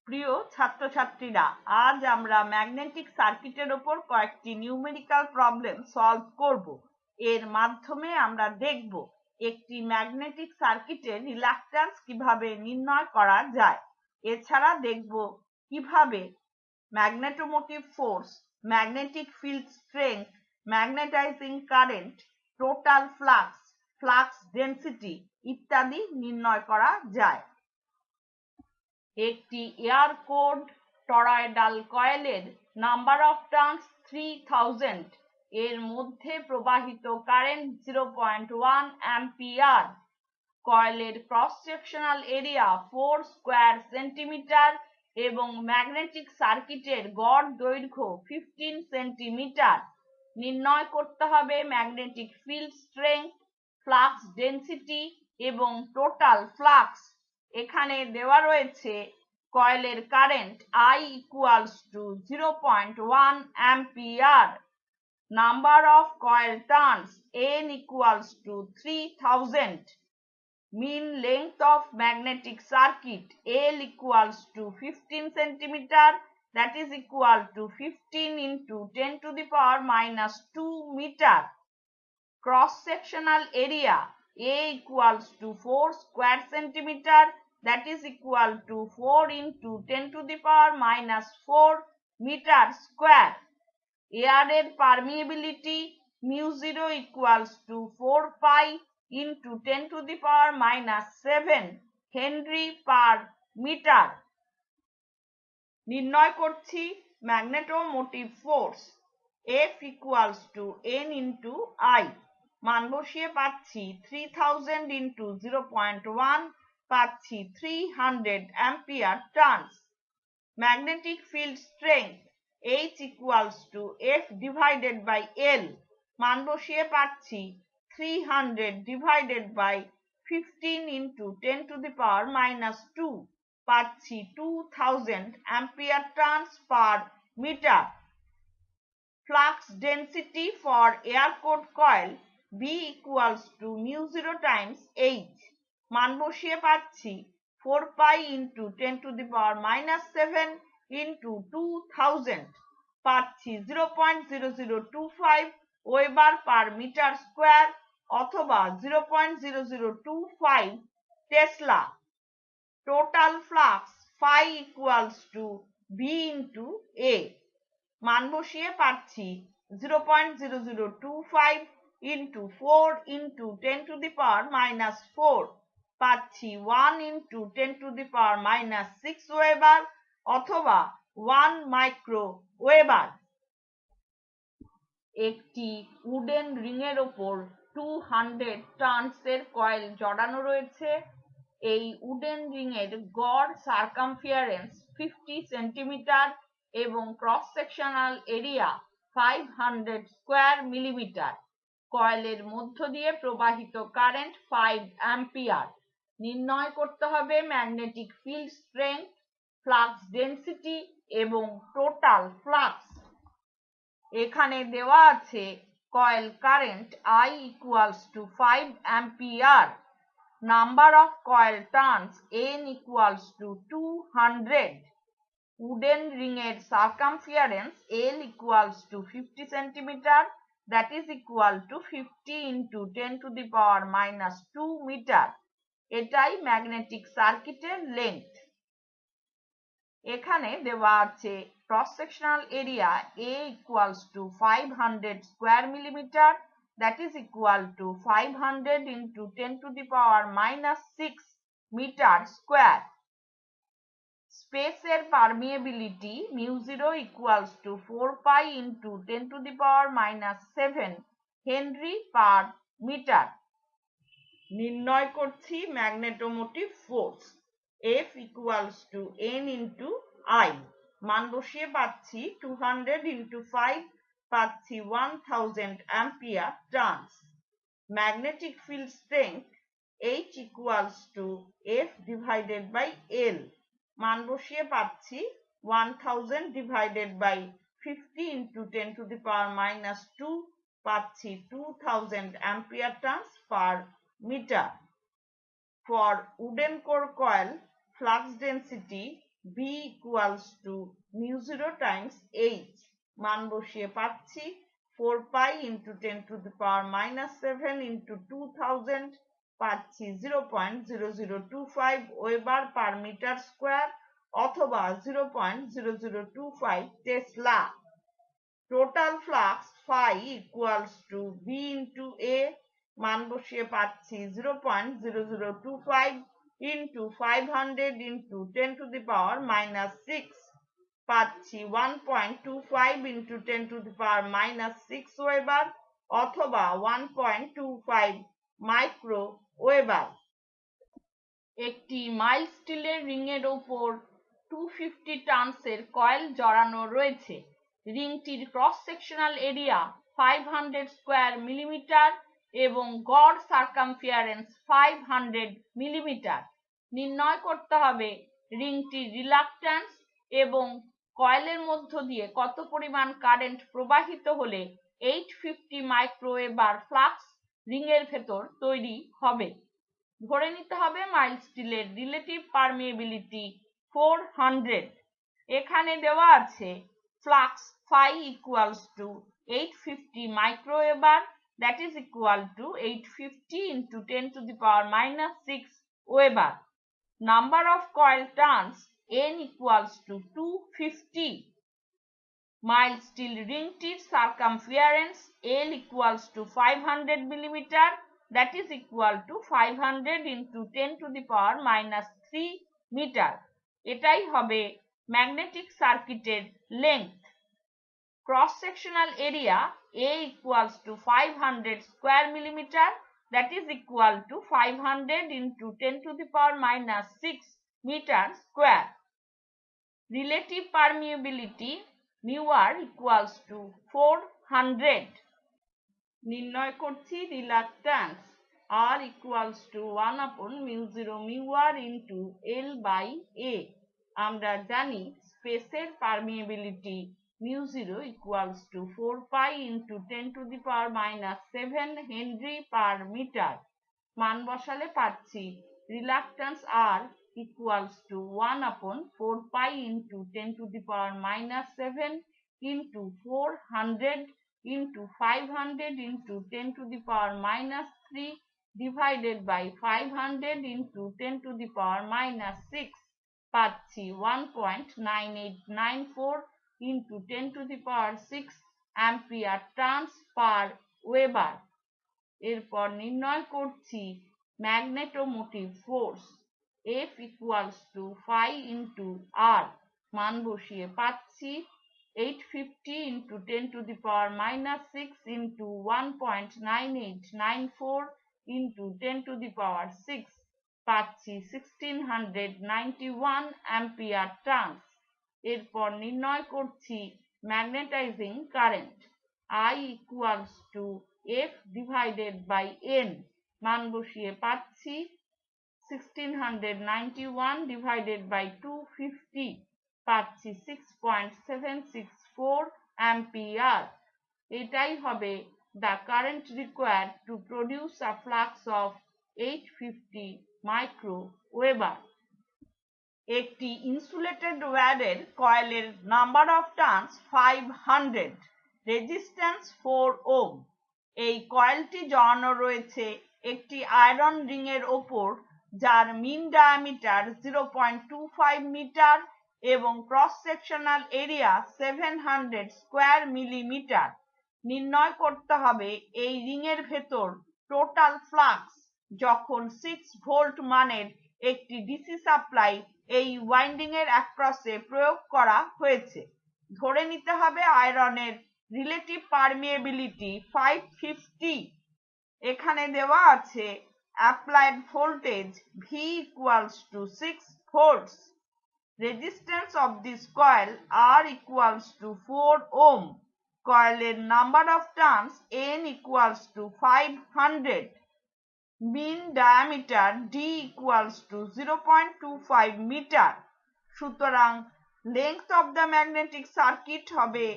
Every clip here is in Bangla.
প্রিয় ছাত্রছাত্রীরা, আজ আমরা ম্যাগনেটিক সার্কিটের উপর কয়েকটি নিউমেরিক্যাল প্রবলেম সলভ করব। এর মাধ্যমে আমরা দেখব একটি ম্যাগনেটিক সার্কিটের রিলাক্ট্যান্স কিভাবে নির্ণয় করা যায়। এছাড়া দেখব কিভাবে magnetomotive force, magnetic field strength, magnetising current, total flux, flux density ইত্যাদি নির্ণয় করা যায়। একটি এয়ার কোড টরয়েডাল কয়েলের নাম্বার অফ টার্নস 3000, এর মধ্যে প্রবাহিত কারেন্ট 0.1 অ্যাম্পিয়ার। কয়েলের cross sectional area 4 square centimetre এবং ম্যাগনেটিক সার্কিটের গড় দৈর্ঘ্য 15 সেন্টিমিটার। নির্ণয় করতে হবে magnetic field strength, flux density এবং টোটাল ফ্লাক্স। এখানে দেওয়া রয়েছে কয়েলের current I equals to 0.1 ampere, number of coil turns N equals to 3000, mean length of magnetic circuit L equals to 15 centimeter, that is equal to 15 into 10 to the power minus 2 meter. Cross sectional area A equals to 4 square centimeter, that is equal to 4 into 10 to the power minus 4 meter square. Air permeability mu0 equals to 4 pi into 10 to the power minus 7 Henry per meter. নির্ণয় করছি magnetomotive force F equals to N into I। মান বসিয়ে পাচ্ছি 3000 into 0.1, পাচ্ছি 300 ampere turns. Magnetic field strength H equals to F divided by L, মান বসিয়ে পাচ্ছি 300 divided by 15 into 10 to the power minus 2, পাচ্ছি 2000 ampere turns per metre. Flux density for air cored coil B equals to mu0 times H, মান বসিয়ে পাচ্ছি 4 pi into 10 to the power minus 7 into 2000, পাচ্ছি 0.0025 ওয়েবার পার মিটার স্কয়ার অথবা 0.0025 tesla. Total flux phi equals to B into A, মান বসিয়ে পাচ্ছি 0.0025 into 4 into 10 to the power minus 4, পাচ্ছি 1 into 10 to the power minus 6 weber অথবা 1 মাইক্রো ওয়েবার। একটি উডেন রিং এর ওপর 200 টার্নস এর কয়েল জড়ানো রয়েছে। এই উডেন রিং এর গড় সার্কামফারেন্স 50 সেন্টিমিটার এবং cross sectional area 500 square millimetre. কয়েলের মধ্য দিয়ে প্রবাহিত কারেন্ট 5 অ্যাম্পিয়ার। নির্ণয় করতে হবে magnetic field strength, flux density এবং টোটাল ফ্লাক্স। এখানে দেওয়া আছে coil current I equals to 5 ampere, number of coil turns N equals to 200, wooden ring এর circumference L equals to 50 centimetre, that is equal to 50 into 10 to the power minus 2 metre. এটাই ম্যাগনেটিক সার্কিটের লেন্থ। এখানে দেওয়া আছে cross sectional area A equals to 500 square millimetre, that is equal to 500 into 10 to the power minus 6 metre square. স্পেসের permeability mu0 equals to 4 pi into 10 to the power minus 7 henry per metre. নির্ণয় করছি magnetomotive force F equals to N into I, মান বসিয়ে পাচ্ছি 200 into 5, পাচ্ছি 1000 ampere turns. Magnetic field strength H equals to F divided by L, মান বসিয়ে পাচ্ছি 1000 divided by 50 into 10 to the power minus 2, পাচ্ছি 2000 ampere turns per metre. For wooden core coil, flux density V equals to mu0 times h, মান বসিয়ে পাচ্ছি 4 pi into 10 to the power minus 7 into 2000, পাচ্ছি 0.0025 ওয়েবার পার মিটার স্কোয়ার অথবা 0.0025 tesla. Total flux phi equals to V into A, মান বসিয়ে পাচ্ছি 0.0025 into 500 into 10 to the power minus 6, পাচ্ছি 1.25 into 10 to the power minus 6 weber অথবা 1.25 মাইক্রো ওয়েবার। একটি মাইল্ড স্টিলের রিং এর ওপর 250 টানসের কয়েল জড়ানো রয়েছে। রিংটির cross sectional area 500 square millimetre এবং গড় সার্কামফিয়ারেন্স 500 মিলিমিটার। নির্ণয় করতে হবে রিংটির রিলাক্ট্যান্স এবং কয়েলের মধ্য দিয়ে কত পরিমাণ কারেন্ট প্রবাহিত হলে 850 মাইক্রোওয়েবার ফ্লাক্স রিং এর ভেতর তৈরি হবে। ধরে নিতে হবে মাইল্ড স্টিলের রিলেটিভ পারমিয়েবিলিটি 400। এখানে দেওয়া আছে flux phi equals to 850 microweber, that is equal to 850 into 10 to the power minus 6 weber. Number of coil turns n equals to 250। Mild steel রিংটির circumference L equals to 500 millimetre, that is equal to 500 into 10 to the power minus 3 metre. এটাই হবে ম্যাগনেটিক সার্কিটের length. Cross sectional area A equals to 500 square millimetre, that is equal to 500 into 10 to the power minus 6 metre square. Relative permeability μr equals to 400। নির্ণয় করছি রিলাক্ট্যান্স R equals to 1 upon mu0 μr into L by A। আমরা জানি স্পেসের permeability mu0 equals to 4 pi into 10 to the power minus 7 henry per metre. মান বসালে পাচ্ছি রিলাক্ট্যান্স R equals to 1 upon 4 pi into 10 to the power minus 7 into 400 into 500 into 10 to the power minus 3 divided by 500 into 10 to the power minus 6, পাচ্ছি 1.9894 into 10 to the power 6 ampere turns per weber. এরপর নির্ণয় করছি magnetomotive force F equals to phi into R, মান বসিয়ে পাচ্ছি 850 into 10 to the power minus 6 into 1.9894 into 10 to the power 6, পাচ্ছি 1691 অ্যাম্পিয়ার টার্নস। এরপর নির্ণয় করছি magnetising current I equals to F divided by N, মান বসিয়ে পাচ্ছি 1691 divided by 250, পাচ্ছি 6.764 অ্যাম্পিয়ার। এটাই হবে the current required to produce a flux of 850 মাইক্রোওয়েবার। একটি ইনসুলেটেড ওয়্যারের কয়েলের number of turns 500, resistance 4 ohm. এই কয়েলটি জড়ানো রয়েছে একটি আয়রন রিং এর ওপর যার মিন ডায়ামিটার 0.25 মিটার এবং cross sectional area 700 square millimetre. নির্ণয় করতে হবে এই রিং এর ভেতর টোটাল ফ্লাক্স যখন 6 ভোল্ট মানের একটি ডিসি সাপ্লাই এই ওয়াইন্ডিং এর অ্যাক্রসে প্রয়োগ করা হয়েছে। ধরে নিতে হবে আয়রনের রিলেটিভ পারমিয়েবিলিটি 550। এখানে দেওয়া আছে applied voltage V equals to 6 volts, resistance of this coil R equals to 4 ohm, কয়েলের number of turns N equals to 500, mean diameter D equals to 0.25 metre. সুতরাং length of the magnetic circuit হবে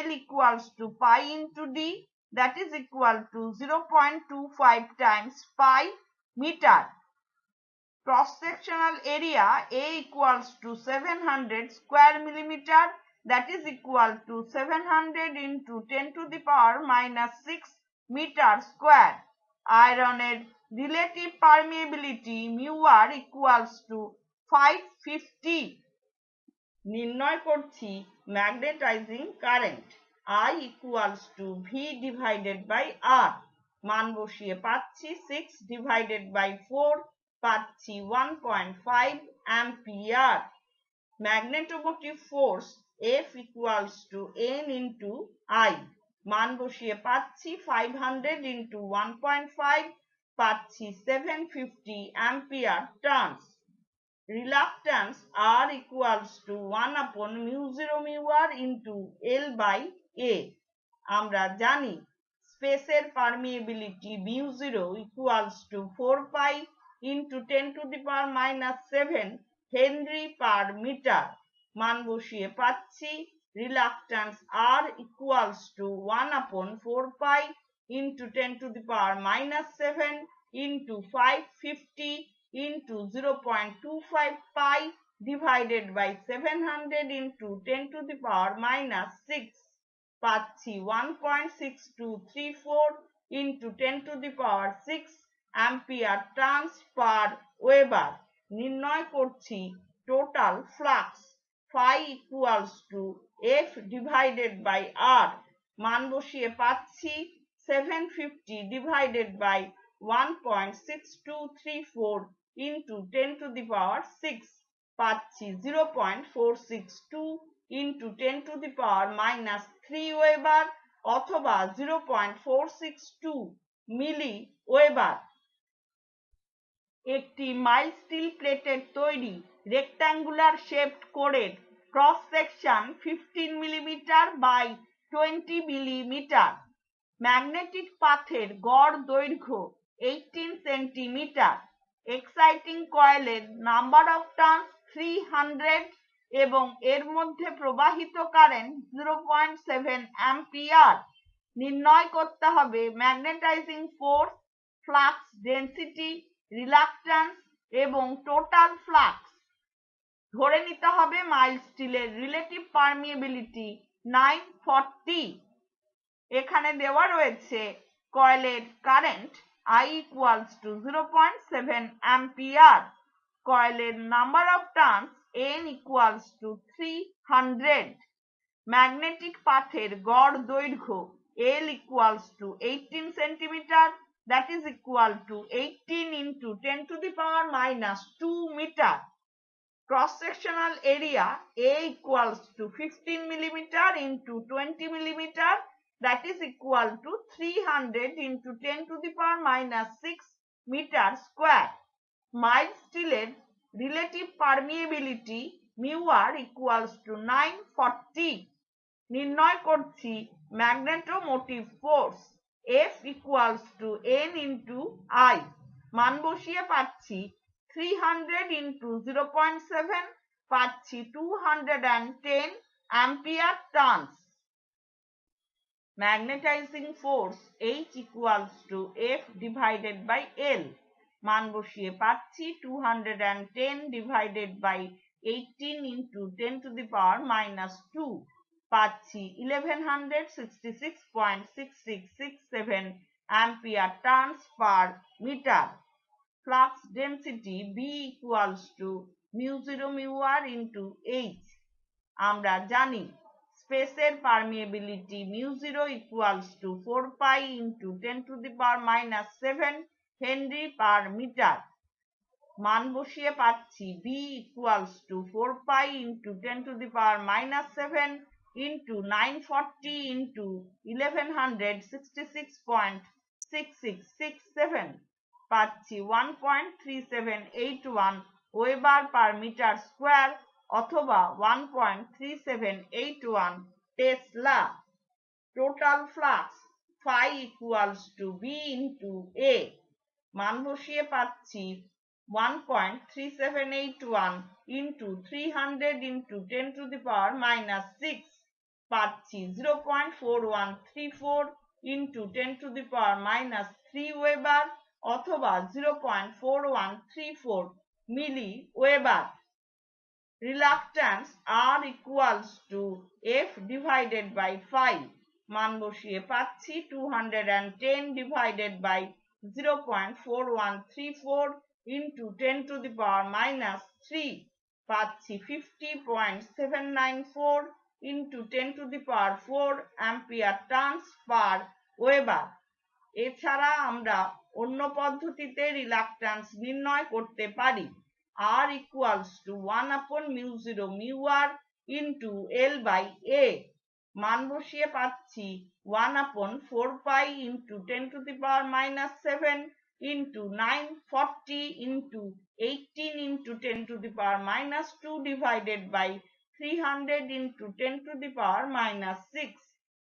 L equals to pi into D, that is equal to 0.25 times pi মিটার। Cross-sectional area A equals to 700 square millimeter, that is equal to 700 into 10 to the power minus 6 meter square. Iron relative permeability mu r equals to 550. নির্ণয় করছি magnetising current I equals to V divided by R. মান বসিয়ে পাচ্ছি 6 divided by 4, পাচ্ছি 1.5 ampere. Magnetomotive force F equals to N into I. মান বসিয়ে পাচ্ছি 500 into 1.5, পাচ্ছি 750 ampere turns. Reluctance R equals to 1 upon mu 0 mu r into L by A. আমরা জানি স্পেসের permeability mu 0 equals to 4 pi into 10 to the power minus 7 henry per metre. মান বসিয়ে পাচ্ছি reluctance R equals to 1 upon 4 pi into 10 to the power minus 7 into 550 into 0.25 pi divided by 700 into 10 to the power minus 6, পাচ্ছি 1.6234 into 10 to the power 6 ampere turns per weber. নির্ণয় করছি total flux phi equals to F divided by R. মান বসিয়ে পাচ্ছি 750 divided by 1.6234 into 10 to the power 6, পাচ্ছি 0.462 into 10 to the power minus 3 weber অথবা 0.462 মিলি ওয়েবার। একটি মাইল্ড স্টিল প্লেটের তৈরি রেক্ট্যাঙ্গুলার শেপড কোরের cross section 15 millimetre by 20 millimetre. Magnetic পাথের গড় দৈর্ঘ্য 18 সেন্টিমিটার। এক্সাইটিং কয়েলের নাম্বার অফ টার্নস 300 এবং এর মধ্যে প্রবাহিত কারেন্ট 0.7 অ্যাম্পিয়ার। নির্ণয় করতে হবে ম্যাগনেটাইজিং ফোর্স, ফ্লাক্স ডেনসিটি, রিলাক্ট্যান্স এবং টোটাল ফ্লাক্স। ধরে নিতে হবে মাইল্ড স্টিলের রিলেটিভ পারমিয়েবিলিটি 940। এখানে দেওয়া রয়েছে কয়েলের current I equals to 0.7 ampere. কয়েলের number of turns N equals to 300। Magnetic পাথের গড় দৈর্ঘ্য L equals to 18 centimetre, that is equal to 18 into 10 to the power minus 2 meter. Cross-sectional area A equals to 15 millimeter into 20 millimeter, that is equal to 300 into 10 to the power minus 6 meter square. Mild steel relative permeability mu r equals to 940. নির্ণয় করছি magnetomotive force F equals to N into I. মান বসিয়ে পাচ্ছি 300 into 0.7, পাচ্ছি 210 ampere turns. Magnetising force H equals to F divided by L. মান বসিয়ে পাচ্ছি 210 divided by 18 into 10 to the power minus 2, পাচ্ছি 1166.6667 ampere turns per metre. Flux density B equals to mu 0 mu r into H. আমরা জানি স্পেসের permeability mu 0 equals to 4 pi into 10 to the power minus 7 henry per metre. মান বসিয়ে পাচ্ছি B equals to 4 pi into 10 to the power minus 7 into 940 into 1166.6667, পাচ্ছি 1.3781 ওয়েবার পার মিটার স্কোয়ার অথবা 1.3781 tesla. Total flux phi equals to B into A. মান বসিয়ে পাচ্ছি 1.3781 into 300 into 10 to the power minus 6, পাচ্ছি 0.4134 into 10 to the power minus 3 weber অথবা 0.4134 milliweber. Reluctance R equals to F divided by 5. মান বসিয়ে পাচ্ছি 210 divided by 0.4134 into 10 to the power minus 3 পাচ্ছি 50.794 into 10 to the power 4 ampere turns per Weber. এছাড়া আমরা অন্য পদ্ধতিতে রিলাক্ট্যান্স নির্ণয় করতে পারি। R equals to 1 upon mu 0 mu r into L by A. মান বসিয়ে পাচ্ছি 1 upon 4 pi into 10 to the power minus 7 into 940 into 18 into 10 to the power minus 2 divided by 300 into 10 to the power minus 6.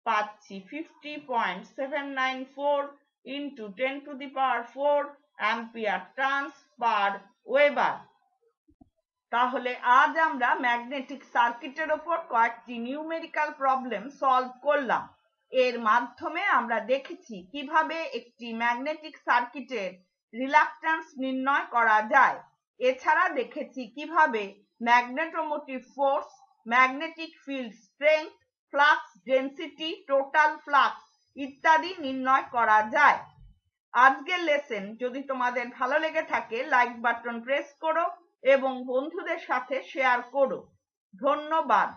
পাচ্ছি 50.794 into 10 to the power 4 ampere turns per Weber. তাহলে আজ আমরা ম্যাগনেটিক সার্কিটের উপর কয়েকটি নিউমেরিক্যাল প্রবলেম সলভ করলাম। এর মাধ্যমে আমরা দেখেছি কিভাবে একটি ম্যাগনেটিক সার্কিটের রিলাক্ট্যান্স নির্ণয় করা যায়। এছাড়া দেখেছি কিভাবে magnetomotive force, magnetic field strength, flux density, total flux ইত্যাদি নির্ণয় করা যায়। আজকের লেসন যদি তোমাদের ভালো লেগে থাকে লাইক বাটন প্রেস করো এবং বন্ধুদের সাথে শেয়ার করো। ধন্যবাদ।